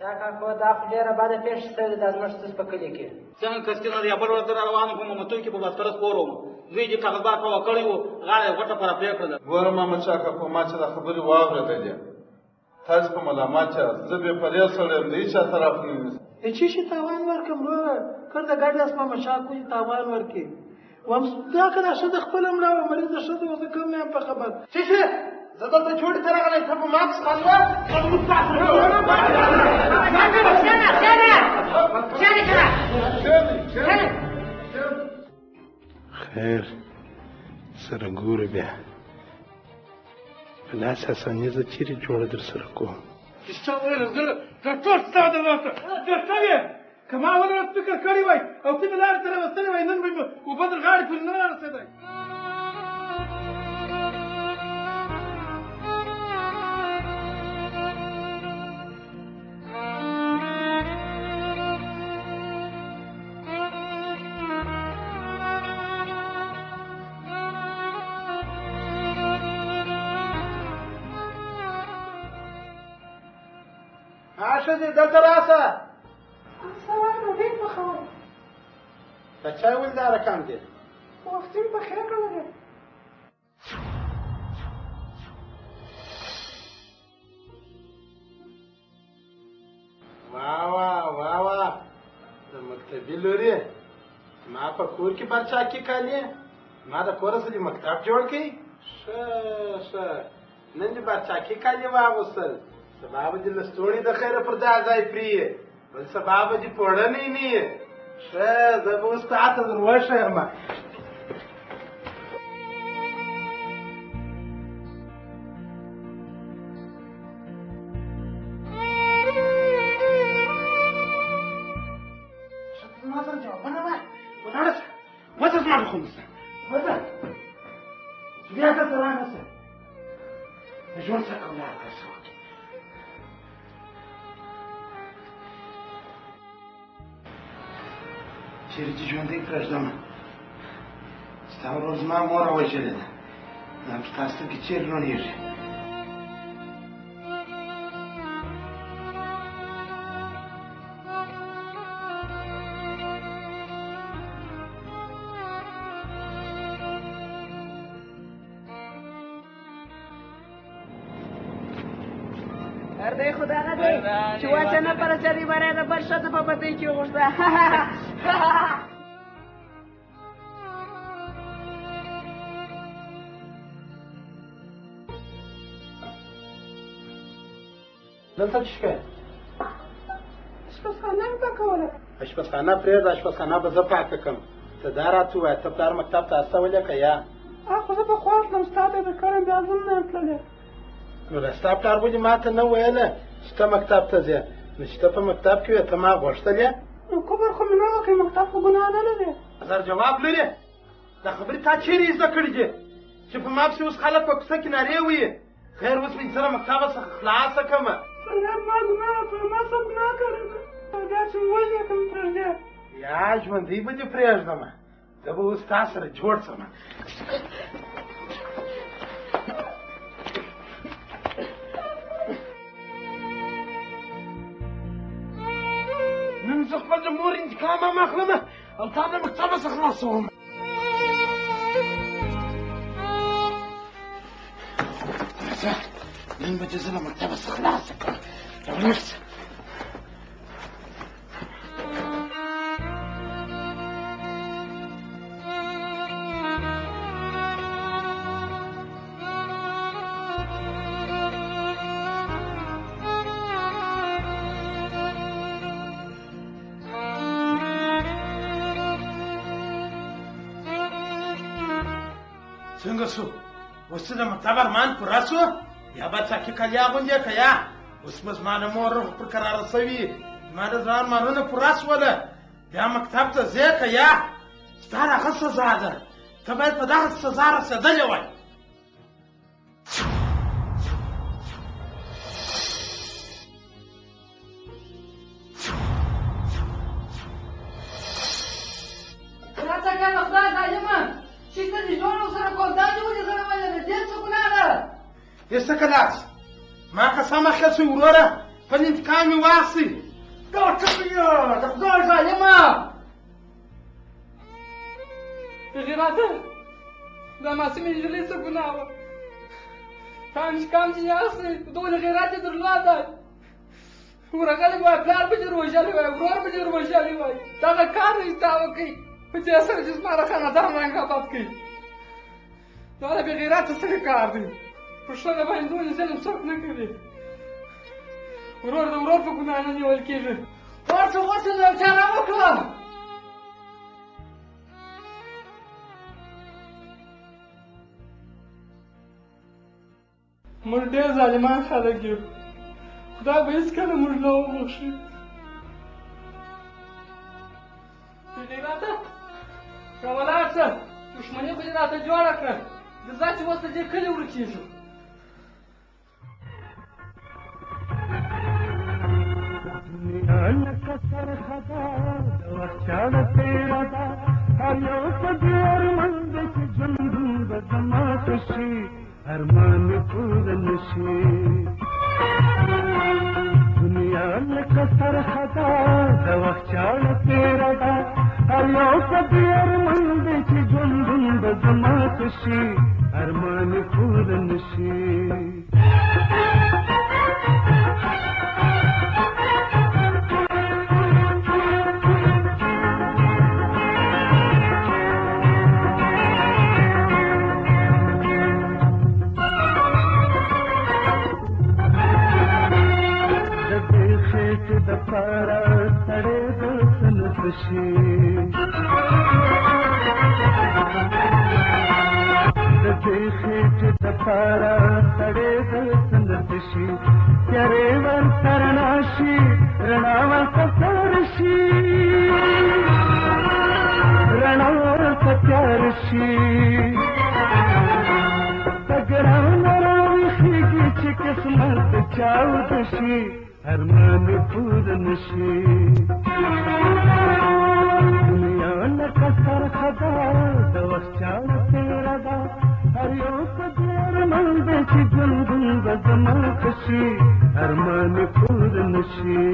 شا کاکو دا خو ډېره بده پېښه شوې ده زموږ ستاسو په کلي کې. څنګه کسکینه د بل ورځ را روان په ممتو کې په بستر سپور وم دوی دې کاغذبار په وکړی وو غاړه غټه پر پرې کړل. ګوره محمد شاه کاکو ما چې دا خبرې واورېدلې تاسو په ملامت یاست. زه بې پرې سړی یم د هېچا طرف نه نیسم. هیڅ شي تاوان ورکړم وروره کله د ګډ لاس محمد شاه کوی تاوان ورکړي وم دا که دا ښځه خپله مړه وه مریض د ښځه وه زه کم نه یم په خبر شیشه زه دلته چوټې ته راغلی ته په ما پسې خاندوه خیر سره ګورو بیا په لاس اساني زه چیرې جوړه در سره کوم چا ویل زه دا ټول ستا د لاسه درته ویم که ما ولې فکر کړی وای او ته مې لارې ته راوستلی وای نن به مې اوبه در غاړې پورې نه رارسېدی ښځې دلته راسه سوال ډوډۍ پخوم د چای ولې دا رقم دی وختي مې پخې کړی واه د مکتبي لورې ما په کور کې برچاکي کالي ما د کوره سره مکتب جوړ کړي ښه نن دې برچاکي کالي واغوستل سبا به دې لستوڼي د خیره پر دا ځای پرېږي بل سبا به دې پوړنی نه یې ښه زه به اوس تا ته در وښیم ما سره جوابونه وایه ولاړه شه وځه زما د خونې څخه وځه بیا دلته رانه شه د ژوند څخه ولاړ که څه وکړې چیرې چې ژوندی پرېږدمه ستا ورور زما مور راوژلې ده دا په ستا سترګې چیرې روڼېږي دی خو دغه دی چې واچه نه پرچري بری د بل ښځه په بدۍ کې وغوښته دلته څه شوی اشپزخانه مې پاکوله اشپزخانه پرېږده اشپزخانه به زه پاکه کړم ته دا راته ووایه ته پلار مکتب ته استولې که یا خو زه پخوا تلم ستا ته د کړم بیا زه نه یم تللی نو دا ستا پلار ولې ما ته نه ویله چې ته مکتب ته ځې نو چې ته په مکتب کې وې ته ما غوښتلې نو کبر خو مې نه وکړې مکتب خو ګناه نه لري زر جواب لرې دا خبرې تا چیرې زده کړې دي چې په ما پسې اوس خلک په کوڅه کې نارې ویې خیر اوس مې سره مکتبه څخه خلاصه کړمه څنګه ما ګناه وکړه ما څه ګناه کړې ده بیا چې مې وژنې که مې پرېږدې یا ژوندی به دې پرېږدمه زه به اوس تا سره جوړ شمه نن زه خپل د مور انتقام هم اخلمه او تا د مکتبه څخه خلاصوم راځه نن به دې زه له مکتبه څخه خلاصه کړم راولاړ شه څنګه شو اوس چې د مکتب ارمان پوره شو یا به چاکي کالي اغوندې که یا اوس به زما د مور روح پر قراره شوي زما د ځان ارمانونه پوره شوله بیا مکتب ته ځې که یا ستا د هغه سزا ده ته باید په دغه سزا رسېدلې وای راځه ګرانه خدای ظالمه چې ته د ژوند سره کوم دا دې ولې سره ولې دې څه ګناه ده یې څه کلاس ما قسم اخیستی وروره خپل انتقام مې واخلئ. دا ټپیه د خدای ظالمه بغیرته دا ماسومې نجلۍ څه ګناه وه؟ تا انتقام ځینې اخلئ، دغه غیرت یې درلوده. ورغلی وای، پلار به دې وژلی وای، ورور به دې وژلی وای. دغه کار یې تا وکړئ په دې سره چې زما د خاندان رنګ آباد کړي. دا د بې غیرته څه کار دی؟ په ښځه باندې دومره ظلم څوک نه کوي. ورور د ورور په ګناه نه نیول کېږي. ورته غوښتل یو چاره وکړه. موږ ډېر ظالمان خلک یو. خدای به هېڅکله موږ نه وبخښي. بې غیرته راولاړ شه، دښمني خو دې راته جوړه کړه. د ځه چې اوس د دې کلي ورکېږو. لکه سرخدا د وخت چاړه تېره ده، هر یو په دې ارمان دی چې ژوند به زما ښه شي، ارمان مې پوره نه شي. دنیا لکه سرخدا د وخت چاړه تېره ده، هر یو په دې ارمان دی چې ژوند به زما ښه شي، ارمان مې پوره نه شي. دپاره سړی د څه نه څه شي، د دې خېټې دپاره سړی د څه نه څه شي، تیارې ورسره راشي، رڼا ورته تیاره شي، رڼا ورته تیاره شي. په ګرانه راویښېږي چې قسمت د چاوده شي، ارمان پوره نه شي. دنیا لکه سرخدا د وخت چاړه تېره ده، هر یو په دې ارمان دی چې ژوند به زما ښه شي، ارمان پوره نه شي.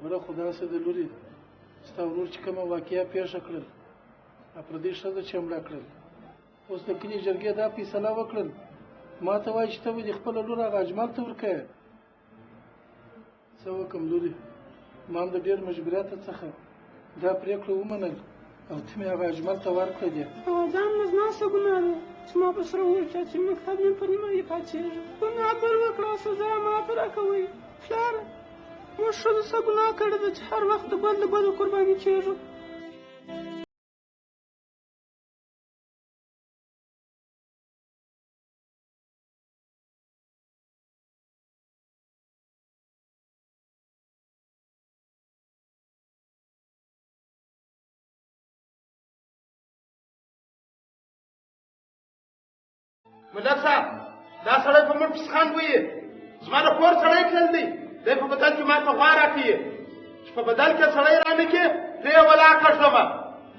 خبره خو داسې ده لورې، ستا ورور چې کومه واقعه پېښه کړل، پردۍ ښځه چې مړه کړل، اوس د کلي جرګې دا فیصله وکړل ما ته وایي چې ته به دې خپله لور هغه اجمل ته ورکوې. څه وکړم لورې، ما هم د ډېر مجبوریته څخه دا پرېکړه ومنل او ته مې هغه اجمل ته ورکړه دې. دا هم نه زما څه ګناه ده چې ما په سره وویل چې مکتب مې په نیمایي پاڅېږي. ګناه بل وکړه او سزا یې ماته راکوئ. پلاره موږ ښځو څه ګناه کړې ده چې هر وخت د بل د بدو قرباني کېږو. ملک صاحب دا سړی په موږ پسې خاند وایي، زما د کور سړی تلل دی، دی په بدل کې ما ته غوا راکوي چې په بدل کې سړی رانه کړي، زه یې ولا کړم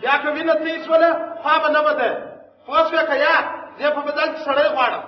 یا که وینه ته یې شوله خوا به نه به دی، پوه شوې که یا زه په بدل کې سړی غواړم.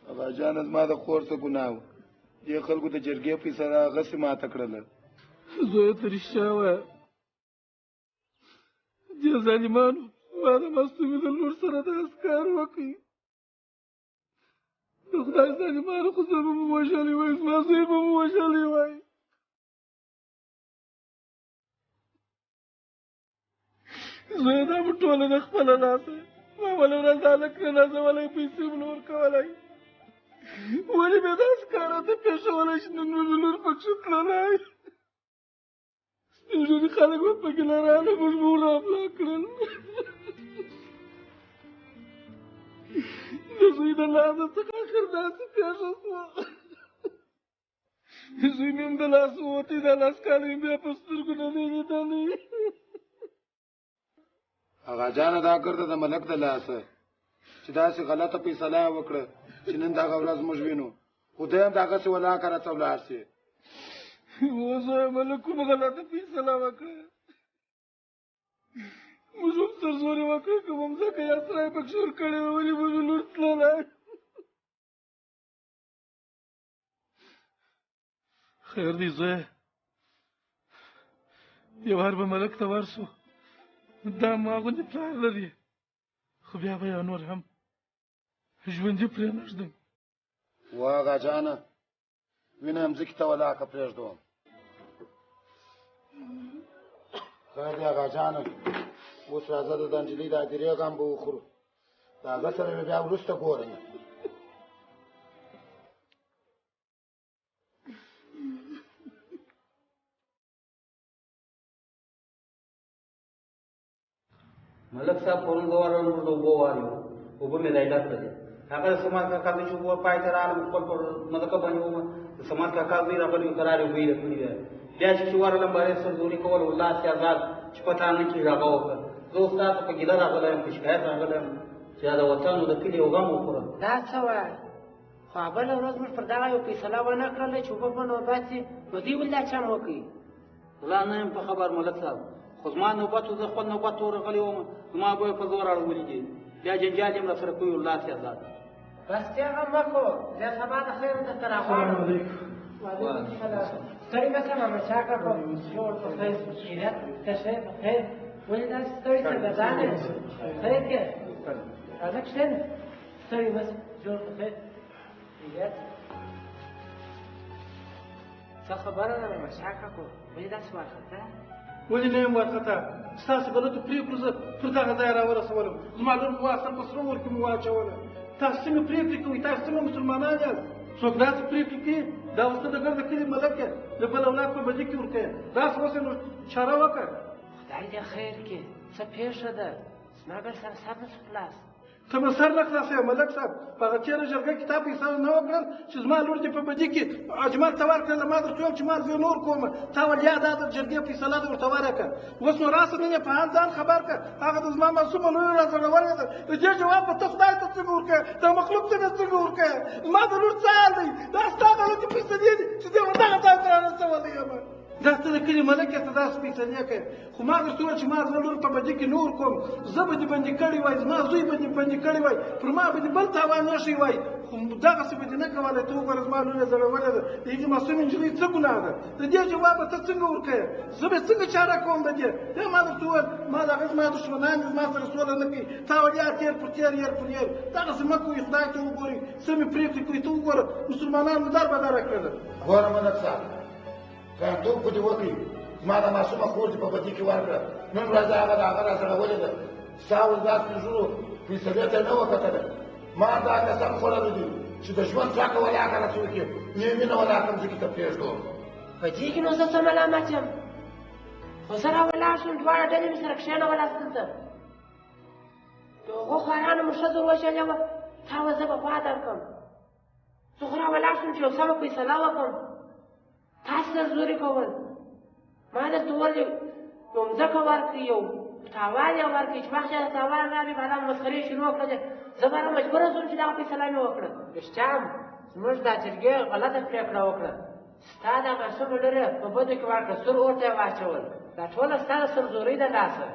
بابا جان زما د خور څه ګناه و، دې خلکو د جرګې فیصله هغسې ماته کړله. زویه ته رښتیا وایه، دې ظالمانو ما د مستومې د لور سره داسې کار وکړي. د خدای ظالمانو خو زه به مو وژلی وای، زما زوی به مو وژلی وای. زوی دا به ټوله د خپله لاسه ما بله ورځ هلک نه نازولی پیسې به نه ورکولی ولې مې داسې کار راته پېښولی چې نن مې د لور پکښې تللی سپین ږیري خلک به پکې نه راغله موږ به ورابلا کړل د زوی د لاسه څخه اخر داسې پېښه شوه زوی مې هم د لاس ووتی دا لاس کاله مې بیا په سترګو نه دی لیدلی هغه جانه دا ګرده د ملک د لاسه چې داسې غلطه فیصله یې وکړه چې نن دغه ورځ موږ وینو خو دی هم دغسې ولاکه راته ولاړ شي اوس ملک کومه غلطه فیصله وکړه موږ هم سرزوري وکړه که به مځکه یا سرای پکښې ورکړې وه ولې به مې لور تللی خیر دی زویه یو وار به ملک ته ورسو دا ما غوندې پلار لري خو بیا به یو نور هم ژوندي پرې نږدم وا آغا جانه وینه مځکې ته ولاکه پرېږدوم خیر دی آغا جانه اوس راځه د نجلۍ د هدیرې غم به وخورو د هغه سره مې بیا وروسته ګورم ملک صاحب پرون زه ورغلم موږ د اوبو وار یو اوبه مې رایډر کړلې هغه د سمات کاکا زوی چې اوبه پای ته راغلم خپل پر مځکه باندې ومه د سمات کاکا زوی راغلی و قرار یې اوبه یې کړي وې بیا چې ورغلم بارې سرزوري کول والله چې ازاد چې پته نه کېږي هغه وکړه زه اوس تا ته په ګیله راغلی یم په شکایت راغلی یم چې دا د وطن د کلي یو غم وخورم دا څه وایه خو بله ورځ موږ پر دغه یو فیصله ونه کړله چې اوبه به نوبت شي نو دوی ولې دا چم وکړي والله نه یم په خبر ملک صاحب خو زما نوبت و زه خپل نوبت ورغلی وم زما به یې په زور اړولي دي بیا جنجال یم راسره کوي والله چې ازاد بس ته غم مکو زه سبا د خیر درته راغواړم وعلیکم السلام ستړي مه شه محمد شاه کاکا جوړ په خیر خیریت ته شی په خیر ولې داسې ستړي څنګه ځان یې خیر کې راځه کښېنه ستړي مه شه جوړ په خیر خیریت څه خبره ده محمد شاه کاکو ولې داسې وارخطا ولې نه یم وارخطا ستاسو غلطو پرېکړو زه پر دغه ځای راورسولم زما لور مو اصل په سرو ور کې مو واچوله تاسو څنګه پرېکړې کوئ تاسو څنګه مسلمانان یاست څوک داسې پرېکړې کوي دا اوس ته د ګرده کلي ملک یې د بل اولاد په بدي کې ورکوې داسې اوس یې نو چاره وکړه خدای دې خیر کې څه پېښه ده زما ګر سره سر نه شو خلاص ته به سر نه خلاصوې ملک صاحب په هغه تېره جرګه کې تا فیصله نه وکړل چې زما لور دې په بدي کې اجمل ته ورکړله ما درته ویل چې مال زه نور کوم تا ول یا دا د جرګې فیصله دې ورته ورکړه اوس نو راسه نن یې په حال ځان خبر کړه هغه د زما معصومه لویه راځړولې ده د دې جواب به ته خدای ته څنګه ورکوې دا مخلوق ته به څنګه ورکوې زما د لور څه حال دی دا ستا غلطې فیصلې دي چې زه وردغه ځای ته رارسولی یم دا ته د کلي ملک یې ته داسې فیصلې کوې خو ما درته وویل چې ما زه لور په بدي کې نور کوم زه به دې بندي کړی وای زما زوی به دې بندي کړی وای پر ما به دې بل تاوان ایښی وای خو دغسې به دې نه کولی ته وګوره زما لور یې زړولې ده د هغې معصومې نجلۍ څه ګناه ده د دې جواب به ته څنګه ورکوې زه به څنګه چاره کوم د دې بیا ما درته وویل ما د هغه زما دښمنان دي زما سره سوله نه کوي تا ول یا تېر پر تېر ير پر ير دغسې مه کوئ خدای ته وګورئ سمې پرېکړې کوئ ته وګوره مسلمانان مو در بدره کړله ګوره ملک صاحب کاندوب خو دې وکړي زما د معصومه خور دې په بدي کې ورکړه نن ورځ هغه د هغه راځړولې ده ستا ول دا سپین ږیرو فیصلې ته نه وه کتله ما دا قسم خوړلی دي چې د ژوند څاکه ولاکه راته وکړي یې مینه ولاکه مځکې ته پرېږدم په دې کې نو زه څه ملامت یم خو زه راولاړ شوم دواړه ډلې مې سره کښېنولاست دلته د هغو خوارانو مو ښځه وژلې وه تا وه زه به غوا درکړم زه خو راولاړ شوم چې یو سمه فیصله وکړم تاسو سرزوري کول ما درته وویل یو مځکه ورکړي یو تاوان یې ورکړي چې وخت د تاوان راغی بالا مسخرې شروع کړلې زه به مجبوره شوم چې دغه فیصله مې وکړه رښتیا هم زموږ دا جرګې غلطه پرېکړه وکړه ستا دا معصومه لور یې په بدو کې ورکړه سور اور ته یې واچول دا ټوله ستا د سرزورۍ د لاسه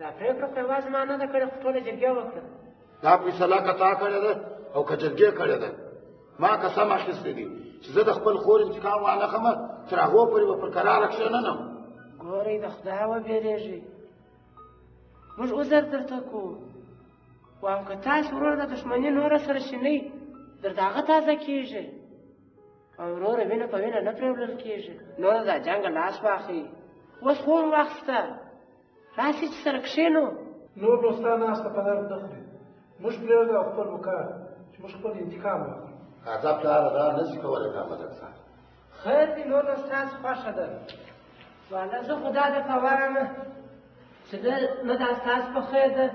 دا پرېکړه خو یوازې ما نه ده کړې خو ټوله جرګې وکړه دا فیصله که تا کړې ده او که جرګې کړې ده ما قسم اخیستی دي چې زه د خپل خور انتقام وانخلمه تر هغو پورې به پر کراره کښېننم ګورئ د خدای وبېرېږئ موږ عذر درته کوو وایم که تاسو ورور د دښمني نوره سره شینئ درته هغه تازه کېږي او وروره وینه په وینه نه پرېولل کېږي نور دا جنګ لاس واخلئ اوس خو هم وخت شته راسئ چې سره کښېنو. نور نو ستا ناسته په درد نه خوري. موږ پرېږده او خپل وکړ چې موږ خپل انتقام واخلو. عذاب پلاره دا نه شي کولی دا ملک صاحب. خیر دی نور نو ستاسو خوښه ده. والا زه خو دا درته وایم چې نه دا ستاسو په خیر ده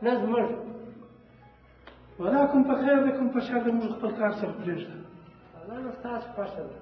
نه زموږ. والا کوم په خیر ده کوم په شر ده موږ خپل کار سره پرېږده. والا نو ستاسو خوښه ده.